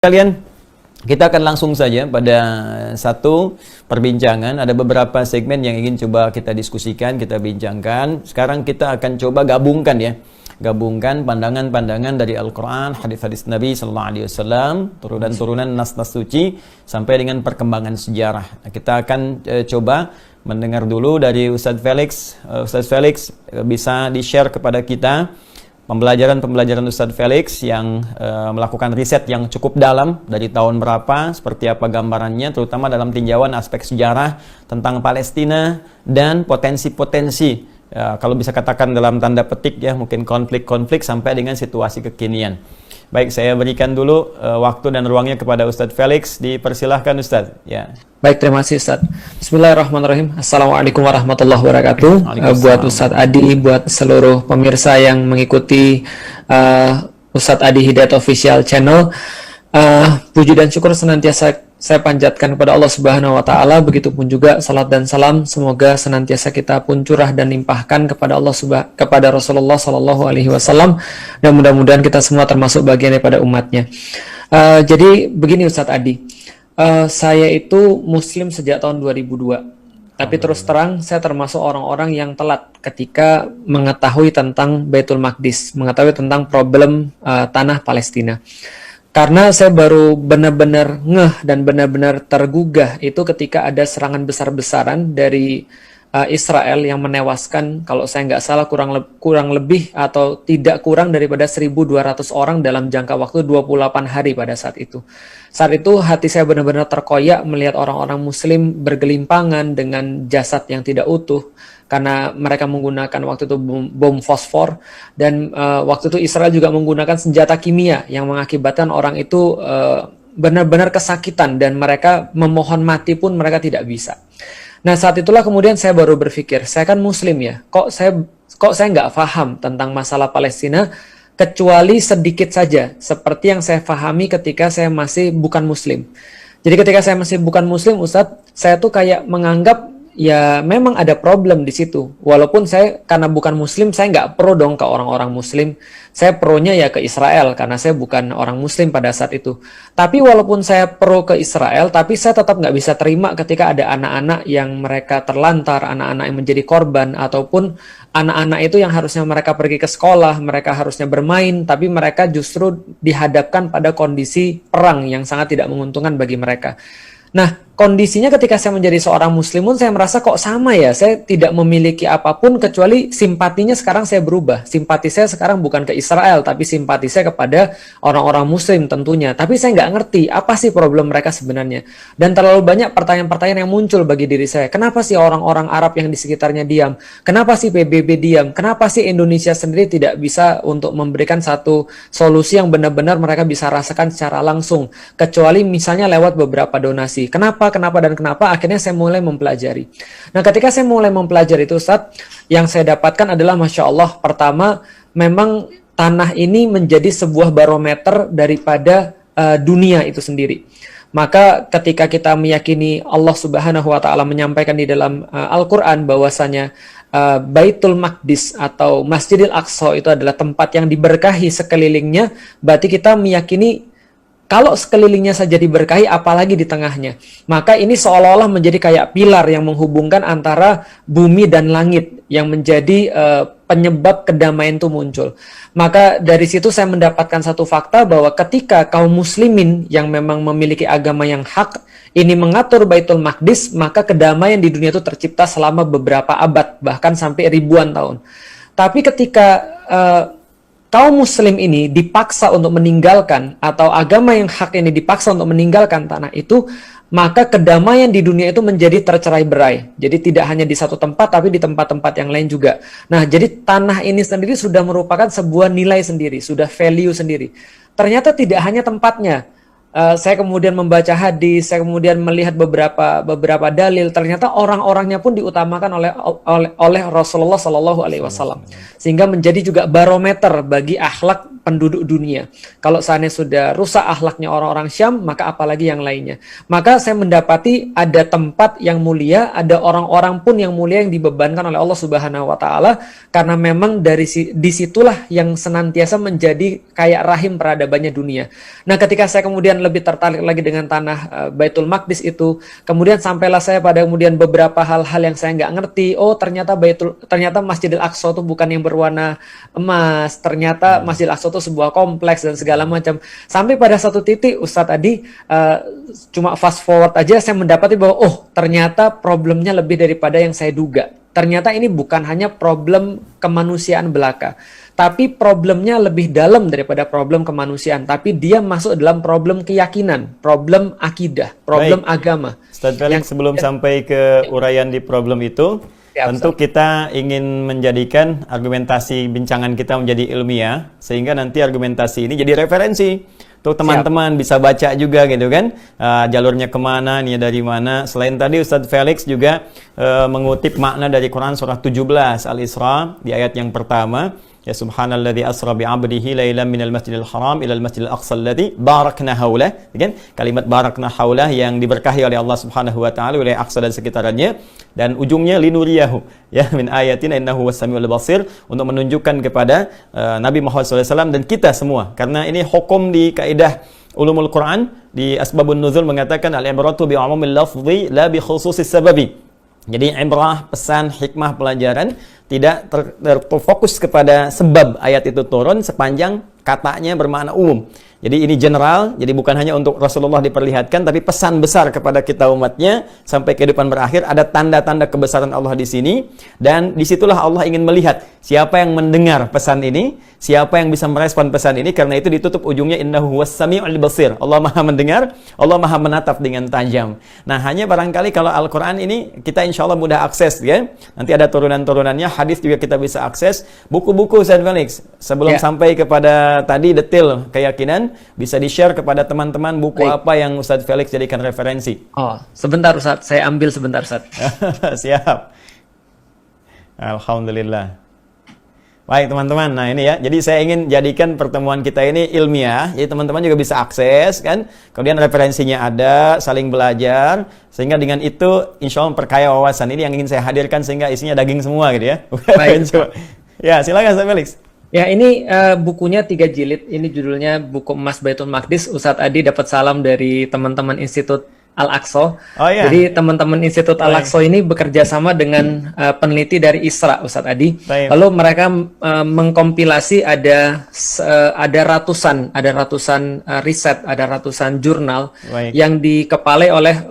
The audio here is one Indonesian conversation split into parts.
Kalian, kita akan langsung saja pada satu perbincangan. Ada beberapa segmen yang ingin coba kita diskusikan, kita bincangkan. Sekarang kita akan coba gabungkan ya. Gabungkan pandangan-pandangan dari Al-Quran, hadis-hadis Nabi Sallallahu Alaihi Wasallam, turunan-turunan nas-nas suci, sampai dengan perkembangan sejarah. Nah, kita akan coba mendengar dulu dari Ustadz Felix. Ustadz Felix bisa di-share kepada kita pembelajaran Ustadz Felix yang melakukan riset yang cukup dalam dari tahun berapa, seperti apa gambarannya, terutama dalam tinjauan aspek sejarah tentang Palestina dan potensi-potensi, kalau bisa katakan dalam tanda petik ya, mungkin konflik-konflik sampai dengan situasi kekinian. Baik, saya berikan dulu waktu dan ruangnya kepada Ustadz Felix. Dipersilahkan Ustadz. Ya. Baik, terima kasih Ustadz. Bismillahirrahmanirrahim. Assalamualaikum warahmatullahi wabarakatuh. Buat Ustadz Adi, buat seluruh pemirsa yang mengikuti Ustadz Adi Hidayat Official Channel, puji dan syukur senantiasa saya panjatkan kepada Allah Subhanahu wa Ta'ala. Begitupun juga salat dan salam semoga senantiasa kita pun curah dan limpahkan kepada kepada Rasulullah Sallallahu Alaihi Wasallam, dan mudah-mudahan kita semua termasuk bagian daripada umatnya. Jadi begini Ustadz Adi, saya itu Muslim sejak tahun 2002. Tapi terus terang saya termasuk orang-orang yang telat ketika mengetahui tentang Baitul Maqdis, mengetahui tentang problem tanah Palestina. Karena saya baru benar-benar ngeh dan benar-benar tergugah itu ketika ada serangan besar-besaran dari Israel yang menewaskan, kalau saya nggak salah, kurang lebih atau tidak kurang daripada 1.200 orang dalam jangka waktu 28 hari pada saat itu. Saat itu hati saya benar-benar terkoyak melihat orang-orang Muslim bergelimpangan dengan jasad yang tidak utuh, karena mereka menggunakan waktu itu bom fosfor, dan waktu itu Israel juga menggunakan senjata kimia yang mengakibatkan orang itu benar-benar kesakitan, dan mereka memohon mati pun mereka tidak bisa. Nah, saat itulah kemudian saya baru berpikir, saya kan Muslim ya, kok saya nggak paham tentang masalah Palestina, kecuali sedikit saja seperti yang saya pahami ketika saya masih bukan Muslim. Jadi ketika saya masih bukan Muslim, Ustadz, saya tuh kayak menganggap ya memang ada problem di situ. Walaupun saya karena bukan Muslim, saya nggak pro dong ke orang-orang Muslim. Saya pronya ya ke Israel karena saya bukan orang Muslim pada saat itu. Tapi walaupun saya pro ke Israel, tapi saya tetap nggak bisa terima ketika ada anak-anak yang mereka terlantar, anak-anak yang menjadi korban, ataupun anak-anak itu yang harusnya mereka pergi ke sekolah, mereka harusnya bermain, tapi mereka justru dihadapkan pada kondisi perang yang sangat tidak menguntungkan bagi mereka. Nah, kondisinya ketika saya menjadi seorang muslimun, saya merasa kok sama ya, saya tidak memiliki apapun kecuali simpatinya sekarang saya berubah. Simpati saya sekarang bukan ke Israel, tapi simpati saya kepada orang-orang muslim tentunya. Tapi saya nggak ngerti apa sih problem mereka sebenarnya. Dan terlalu banyak pertanyaan-pertanyaan yang muncul bagi diri saya. Kenapa sih orang-orang Arab yang di sekitarnya diam? Kenapa sih PBB diam? Kenapa sih Indonesia sendiri tidak bisa untuk memberikan satu solusi yang benar-benar mereka bisa rasakan secara langsung, kecuali misalnya lewat beberapa donasi? Kenapa, akhirnya saya mulai mempelajari. Nah, ketika saya mulai mempelajari itu, Ustadz, yang saya dapatkan adalah, Masya Allah, pertama, memang tanah ini menjadi sebuah barometer daripada dunia itu sendiri. Maka ketika kita meyakini Allah Subhanahu wa Ta'ala menyampaikan di dalam Al-Quran bahwasanya Baitul Maqdis atau Masjidil Aqsa itu adalah tempat yang diberkahi sekelilingnya, berarti kita meyakini kalau sekelilingnya saja diberkahi, apalagi di tengahnya. Maka ini seolah-olah menjadi kayak pilar yang menghubungkan antara bumi dan langit, yang menjadi penyebab kedamaian itu muncul. Maka dari situ saya mendapatkan satu fakta bahwa ketika kaum muslimin yang memang memiliki agama yang hak ini mengatur Baitul Maqdis, maka kedamaian di dunia itu tercipta selama beberapa abad, bahkan sampai ribuan tahun. Tapi ketika kaum muslim ini dipaksa untuk meninggalkan, atau agama yang hak ini dipaksa untuk meninggalkan tanah itu, maka kedamaian di dunia itu menjadi tercerai-berai. Jadi tidak hanya di satu tempat, tapi di tempat-tempat yang lain juga. Nah, jadi tanah ini sendiri sudah merupakan sebuah nilai sendiri, sudah value sendiri. Ternyata tidak hanya tempatnya. Saya kemudian membaca hadis, saya kemudian melihat beberapa dalil, ternyata orang-orangnya pun diutamakan oleh Rasulullah Sallallahu Alaihi Wasallam, sehingga menjadi juga barometer bagi akhlak penduduk dunia. Kalau seandainya sudah rusak akhlaknya orang-orang Syam, maka apalagi yang lainnya. Maka saya mendapati ada tempat yang mulia, ada orang-orang pun yang mulia yang dibebankan oleh Allah Subhanahu wa Ta'ala, karena memang dari disitulah yang senantiasa menjadi kayak rahim peradabannya dunia. Nah, ketika saya kemudian lebih tertarik lagi dengan tanah Baitul Maqdis itu. Kemudian sampailah saya pada kemudian beberapa hal-hal yang saya nggak ngerti. Oh, ternyata Masjidil Aqsa itu bukan yang berwarna emas. Ternyata Masjidil Aqsa itu sebuah kompleks dan segala macam. Sampai pada satu titik Ustadz Adi cuma fast forward aja, saya mendapati bahwa oh, ternyata problemnya lebih daripada yang saya duga. Ternyata ini bukan hanya problem kemanusiaan belaka, tapi problemnya lebih dalam daripada problem kemanusiaan. Tapi dia masuk dalam problem keyakinan, problem akidah, problem agama. Ustaz Felix, sebelum sampai ke uraian di problem itu, tentu kita ingin menjadikan argumentasi bincangan kita menjadi ilmiah, sehingga nanti argumentasi ini jadi referensi. Tuh teman-teman bisa baca juga gitu kan, jalurnya kemana, nih dari mana. Selain tadi Ustadz Felix juga mengutip makna dari Quran surah 17 Al-Isra di ayat yang pertama. Ya subhanalladzi asra bi 'abdihi lailan minal masjidil haram ilal masjidil aqsa alladzi barakna haulah. Kan? Kalimat barakna haulah yang diberkahi oleh Allah Subhanahu wa taala, wilayah Aqsa dan sekitarannya, dan ujungnya linuriyahu ya min ayatina innahu was-sami'ul basir, untuk menunjukkan kepada Nabi Muhammad SAW dan kita semua. Karena ini hukum di kaidah ulumul Quran di asbabun nuzul mengatakan al-ibratu bi 'umumil lafzi la bi khususis sababi. Jadi ibrah, pesan, hikmah, pelajaran tidak terfokus kepada sebab ayat itu turun sepanjang katanya bermakna umum. Jadi ini general, jadi bukan hanya untuk Rasulullah diperlihatkan, tapi pesan besar kepada kita umatnya sampai kehidupan berakhir. Ada tanda-tanda kebesaran Allah di sini, dan disitulah Allah ingin melihat siapa yang mendengar pesan ini, siapa yang bisa merespon pesan ini. Karena itu ditutup ujungnya innahu was-sami'ul basir. Allah Maha mendengar, Allah Maha menatap dengan tajam. Nah, hanya barangkali kalau Al-Quran ini kita insya Allah mudah akses ya. Nanti ada turunan-turunannya, hadis juga kita bisa akses. Buku-buku Ustaz Felix, sebelum sampai kepada tadi detail keyakinan, bisa di-share kepada teman-teman buku apa yang Ustaz Felix jadikan referensi. Oh, sebentar Ustaz, saya ambil sebentar Ustaz. Siap. Alhamdulillah. Baik teman-teman, nah ini ya, jadi saya ingin jadikan pertemuan kita ini ilmiah, jadi teman-teman juga bisa akses kan, kemudian referensinya ada, saling belajar, sehingga dengan itu insya Allah memperkaya wawasan. Ini yang ingin saya hadirkan sehingga isinya daging semua gitu ya. Baik. Ya, silakan Ustaz Felix. Ya, ini bukunya 3 jilid. Ini judulnya Buku Emas Baitul Maqdis. Ustadz Adi dapat salam dari teman-teman Institut Al-Aqsa. Oh, iya. Jadi teman-teman Institut Al-Aqsa ini bekerja sama dengan peneliti dari ISRA, Ustadz Adi. Lalu mereka mengkompilasi ada ratusan riset, ada ratusan jurnal yang dikepalai oleh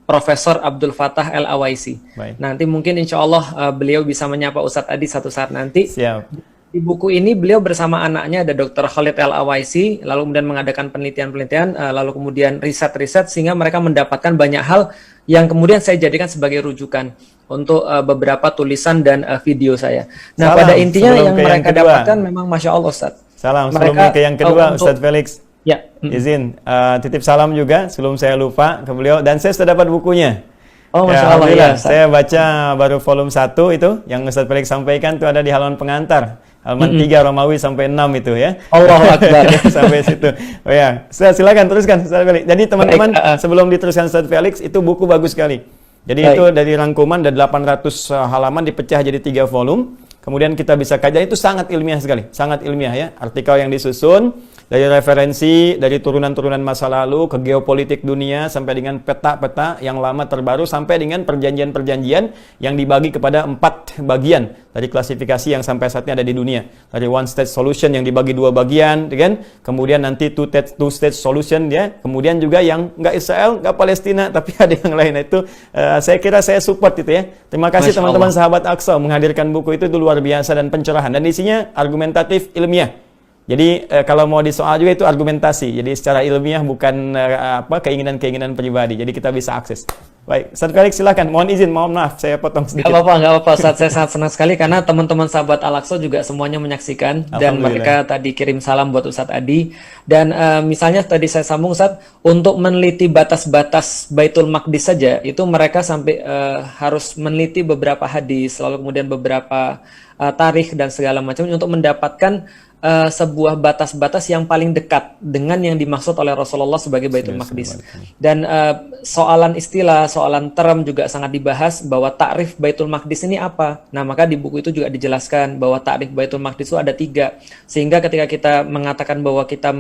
Profesor Abdul Fattah El-Awaisi. Nanti mungkin insya Allah beliau bisa menyapa Ustadz Adi satu saat nanti. Siap. Di buku ini beliau bersama anaknya ada Dr. Khalid El-Awaisi, lalu kemudian mengadakan penelitian-penelitian, lalu kemudian riset-riset, sehingga mereka mendapatkan banyak hal yang kemudian saya jadikan sebagai rujukan untuk beberapa tulisan dan video saya. Nah, pada intinya yang mereka dapatkan memang Masya Allah, Ustaz. Salam, sebelum ke yang kedua, Ustaz Felix. Ya. Izin, titip salam juga sebelum saya lupa ke beliau, dan saya sudah dapat bukunya. Oh, Masya Allah, ya, saya baca baru volume 1 itu, yang Ustaz Felix sampaikan itu ada di halaman pengantar. Halaman 3 Romawi sampai 6 itu ya. Allahu Akbar. Sampai situ. Oh ya, silakan teruskan Ustaz Felix. Jadi teman-teman sebelum diteruskan Ustaz Felix, itu buku bagus sekali. Jadi itu dari rangkuman dari 800 halaman dipecah jadi 3 volume. Kemudian kita bisa kaji, itu sangat ilmiah sekali, sangat ilmiah ya. Artikel yang disusun dari referensi, dari turunan-turunan masa lalu ke geopolitik dunia, sampai dengan peta-peta yang lama terbaru, sampai dengan perjanjian-perjanjian yang dibagi kepada 4 bagian dari klasifikasi yang sampai saat ini ada di dunia. Dari one state solution yang dibagi 2 bagian, kan? Kemudian nanti two state solution ya. Kemudian juga yang nggak Israel, nggak Palestina, tapi ada yang lain. Itu saya kira saya support itu ya. Terima kasih teman-teman sahabat Aqsa menghadirkan buku itu luar biasa dan pencerahan, dan isinya argumentatif ilmiah. Jadi kalau mau disoal juga itu argumentasi. Jadi secara ilmiah, bukan keinginan-keinginan pribadi. Jadi kita bisa akses. Baik, Ustaz Felix silakan. Mohon izin, mohon maaf saya potong sedikit. Nggak apa-apa Ustaz. Saya sangat senang sekali karena teman-teman sahabat Al-Aqsa juga semuanya menyaksikan, dan mereka tadi kirim salam buat Ustaz Adi. Dan misalnya tadi saya sambung Ustaz, untuk meneliti batas-batas Baitul Maqdis saja itu mereka sampai harus meneliti beberapa hadis, lalu kemudian beberapa tarikh dan segala macam untuk mendapatkan sebuah batas-batas yang paling dekat dengan yang dimaksud oleh Rasulullah sebagai Baitul Maqdis. Dan soalan istilah, soalan term juga sangat dibahas bahwa takrif Baitul Maqdis ini apa. Nah, maka di buku itu juga dijelaskan bahwa takrif Baitul Maqdis itu ada 3. Sehingga ketika kita mengatakan bahwa kita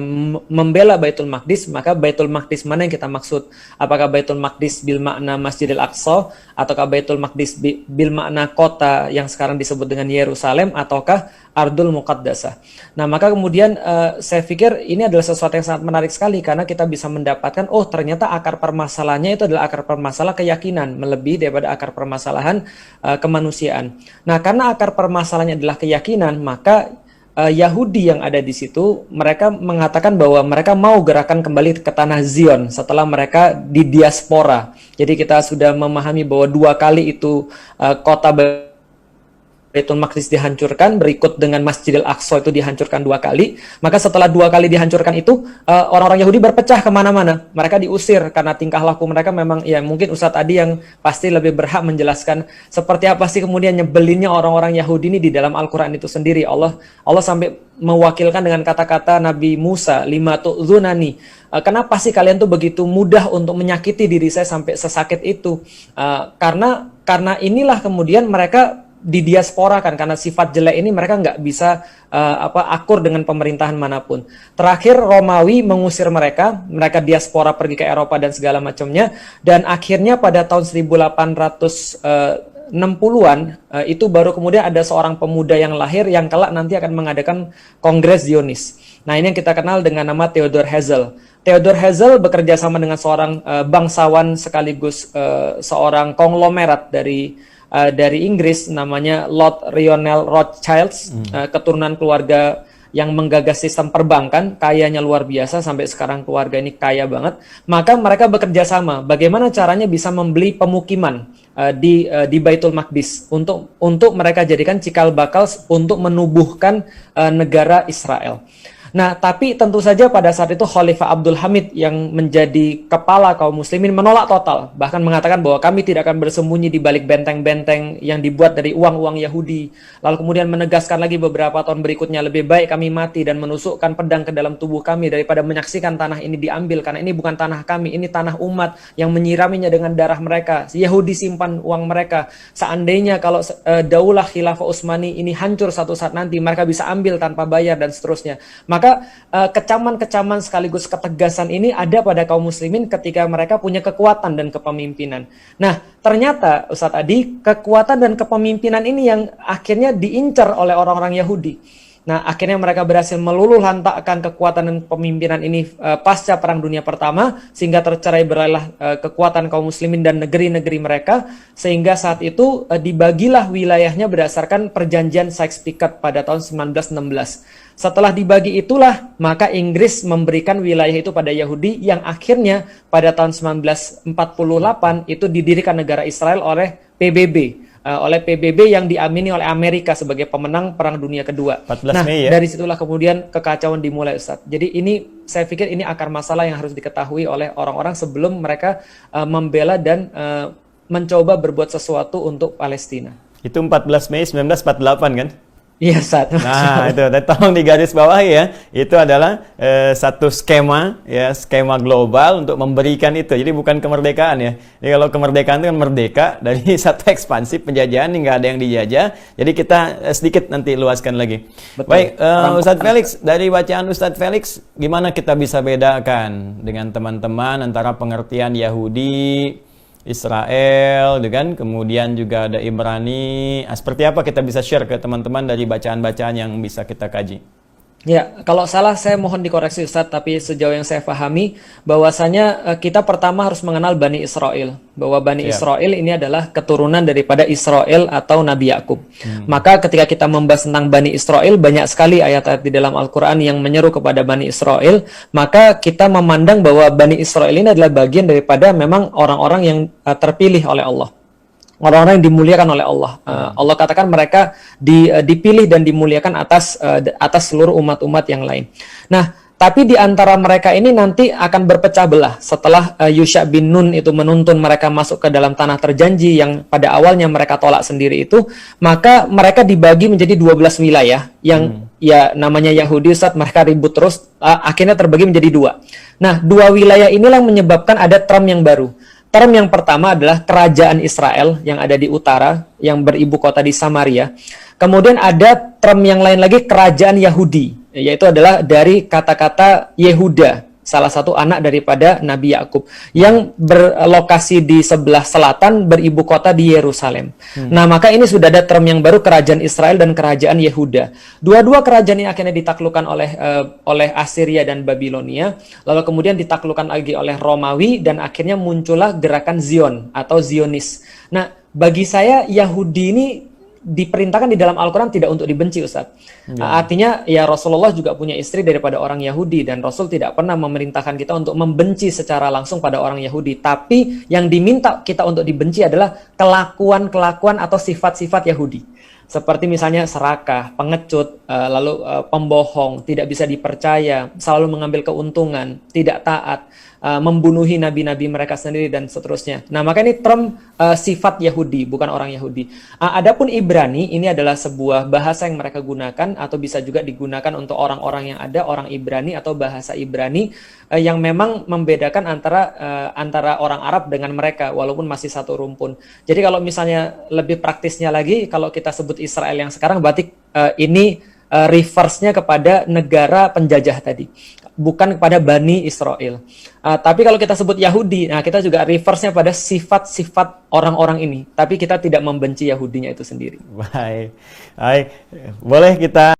membela Baitul Maqdis, maka Baitul Maqdis mana yang kita maksud? Apakah Baitul Maqdis bil makna Masjidil Aqsa, ataukah Baitul Maqdis bil makna kota yang sekarang disebut dengan Yerusalem, ataukah Ardul Muqaddasah. Nah, maka kemudian saya pikir ini adalah sesuatu yang sangat menarik sekali karena kita bisa mendapatkan, oh ternyata akar permasalahannya itu adalah akar permasalahan keyakinan melebihi daripada akar permasalahan kemanusiaan. Nah, karena akar permasalahannya adalah keyakinan, maka Yahudi yang ada di situ mereka mengatakan bahwa mereka mau gerakan kembali ke tanah Zion setelah mereka di diaspora. Jadi kita sudah memahami bahwa 2 kali itu kota Baitul Maqdis dihancurkan, berikut dengan Masjidil Aqsa itu dihancurkan 2 kali. Maka setelah 2 kali dihancurkan itu, orang-orang Yahudi berpecah kemana-mana. Mereka diusir karena tingkah laku mereka memang, ya mungkin Ustadz Adi yang pasti lebih berhak menjelaskan seperti apa sih kemudian nyebelinnya orang-orang Yahudi ini di dalam Al-Quran itu sendiri. Allah sampai mewakilkan dengan kata-kata Nabi Musa, lima tu'dzunani. Kenapa sih kalian tuh begitu mudah untuk menyakiti diri saya sampai sesakit itu? Karena inilah kemudian mereka di diaspora kan, karena sifat jelek ini mereka nggak bisa akur dengan pemerintahan manapun. Terakhir Romawi mengusir mereka diaspora pergi ke Eropa dan segala macamnya, dan akhirnya pada tahun 1860-an itu baru kemudian ada seorang pemuda yang lahir yang kelak nanti akan mengadakan Kongres Zionis. Nah, ini yang kita kenal dengan nama Theodor Herzl. Theodor Herzl bekerja sama dengan seorang bangsawan sekaligus seorang konglomerat dari Inggris namanya Lord Lionel Rothschild, keturunan keluarga yang menggagas sistem perbankan, kayanya luar biasa, sampai sekarang keluarga ini kaya banget. Maka mereka bekerja sama bagaimana caranya bisa membeli pemukiman di Baitul Maqdis untuk mereka jadikan cikal bakal untuk menubuhkan negara Israel. Nah, tapi tentu saja pada saat itu Khalifah Abdul Hamid yang menjadi kepala kaum muslimin menolak total, bahkan mengatakan bahwa kami tidak akan bersembunyi di balik benteng-benteng yang dibuat dari uang-uang Yahudi. Lalu kemudian menegaskan lagi beberapa tahun berikutnya, lebih baik kami mati dan menusukkan pedang ke dalam tubuh kami daripada menyaksikan tanah ini diambil, karena ini bukan tanah kami, ini tanah umat yang menyiraminya dengan darah mereka. Yahudi simpan uang mereka. Seandainya kalau daulah Khilafah Utsmani ini hancur satu saat nanti, mereka bisa ambil tanpa bayar dan seterusnya. Maka kecaman-kecaman sekaligus ketegasan ini ada pada kaum muslimin ketika mereka punya kekuatan dan kepemimpinan. Nah, ternyata Ustadz Adi, kekuatan dan kepemimpinan ini yang akhirnya diincar oleh orang-orang Yahudi. Nah, akhirnya mereka berhasil meluluhlantakkan kekuatan dan kepemimpinan ini pasca Perang Dunia Pertama, sehingga tercerai berailah kekuatan kaum muslimin dan negeri-negeri mereka, sehingga saat itu dibagilah wilayahnya berdasarkan perjanjian Sykes-Picot pada tahun 1916. Setelah dibagi itulah, maka Inggris memberikan wilayah itu pada Yahudi, yang akhirnya pada tahun 1948 itu didirikan negara Israel oleh PBB. Oleh PBB yang diamini oleh Amerika sebagai pemenang Perang Dunia Kedua. 14 Mei ya? Dari situlah kemudian kekacauan dimulai, Ustaz. Jadi ini, saya pikir ini akar masalah yang harus diketahui oleh orang-orang sebelum mereka membela dan mencoba berbuat sesuatu untuk Palestina. Itu 14 Mei 1948 kan? Iya, Ustaz. Nah, itu tolong digaris bawahi ya. Itu adalah satu skema skema global untuk memberikan itu. Jadi bukan kemerdekaan ya. Jadi kalau kemerdekaan itu kan merdeka dari satu ekspansi penjajahan hingga ada yang dijajah. Jadi kita sedikit nanti luaskan lagi. Betul. Baik, Ustadz Felix, dari bacaan Ustadz Felix, gimana kita bisa bedakan dengan teman-teman antara pengertian Yahudi, Israel, kan? Kemudian juga ada Ibrani. Seperti apa kita bisa share ke teman-teman dari bacaan-bacaan yang bisa kita kaji? Ya, kalau salah saya mohon dikoreksi Ustadz, tapi sejauh yang saya pahami bahwasanya kita pertama harus mengenal Bani Israel, bahwa Bani Israel ini adalah keturunan daripada Israel atau Nabi Yakub. Maka ketika kita membahas tentang Bani Israel, banyak sekali ayat-ayat di dalam Al-Quran yang menyeru kepada Bani Israel, maka kita memandang bahwa Bani Israel ini adalah bagian daripada memang orang-orang yang terpilih oleh Allah. Orang-orang yang dimuliakan oleh Allah. Allah katakan mereka dipilih dan dimuliakan atas seluruh umat-umat yang lain. Nah, tapi di antara mereka ini nanti akan berpecah belah setelah Yusha bin Nun itu menuntun mereka masuk ke dalam tanah terjanji yang pada awalnya mereka tolak sendiri itu, maka mereka dibagi menjadi 12 wilayah yang ya namanya Yahudi Ustaz, mereka ribut terus, akhirnya terbagi menjadi dua. Nah, dua wilayah inilah yang menyebabkan ada term yang baru. Term yang pertama adalah kerajaan Israel yang ada di utara, yang beribu kota di Samaria. Kemudian ada term yang lain lagi, kerajaan Yahudi, yaitu adalah dari kata-kata Yehuda, salah satu anak daripada Nabi Yakub, yang berlokasi di sebelah selatan, beribu kota di Yerusalem. Nah, maka ini sudah ada term yang baru, kerajaan Israel dan kerajaan Yehuda. Dua-dua kerajaan ini akhirnya ditaklukkan oleh Assyria dan Babilonia, lalu kemudian ditaklukkan lagi oleh Romawi, dan akhirnya muncullah gerakan Zion atau Zionis. Nah, bagi saya Yahudi ini diperintahkan di dalam Al-Quran tidak untuk dibenci, Ustaz. Artinya ya Rasulullah juga punya istri daripada orang Yahudi, dan Rasul tidak pernah memerintahkan kita untuk membenci secara langsung pada orang Yahudi. Tapi yang diminta kita untuk dibenci adalah kelakuan-kelakuan atau sifat-sifat Yahudi. Seperti misalnya serakah, pengecut, lalu pembohong, tidak bisa dipercaya, selalu mengambil keuntungan, tidak taat, membunuhi nabi-nabi mereka sendiri, dan seterusnya. Nah, maka ini term sifat Yahudi, bukan orang Yahudi. Adapun Ibrani, ini adalah sebuah bahasa yang mereka gunakan, atau bisa juga digunakan untuk orang-orang yang ada, orang Ibrani atau bahasa Ibrani, yang memang membedakan antara orang Arab dengan mereka, walaupun masih satu rumpun. Jadi kalau misalnya lebih praktisnya lagi, kalau kita sebut Israel yang sekarang, berarti ini reverse-nya kepada negara penjajah tadi, bukan kepada Bani Israel. Tapi kalau kita sebut Yahudi, nah kita juga reverse-nya pada sifat-sifat orang-orang ini, tapi kita tidak membenci Yahudinya itu sendiri. Baik, baik. Boleh kita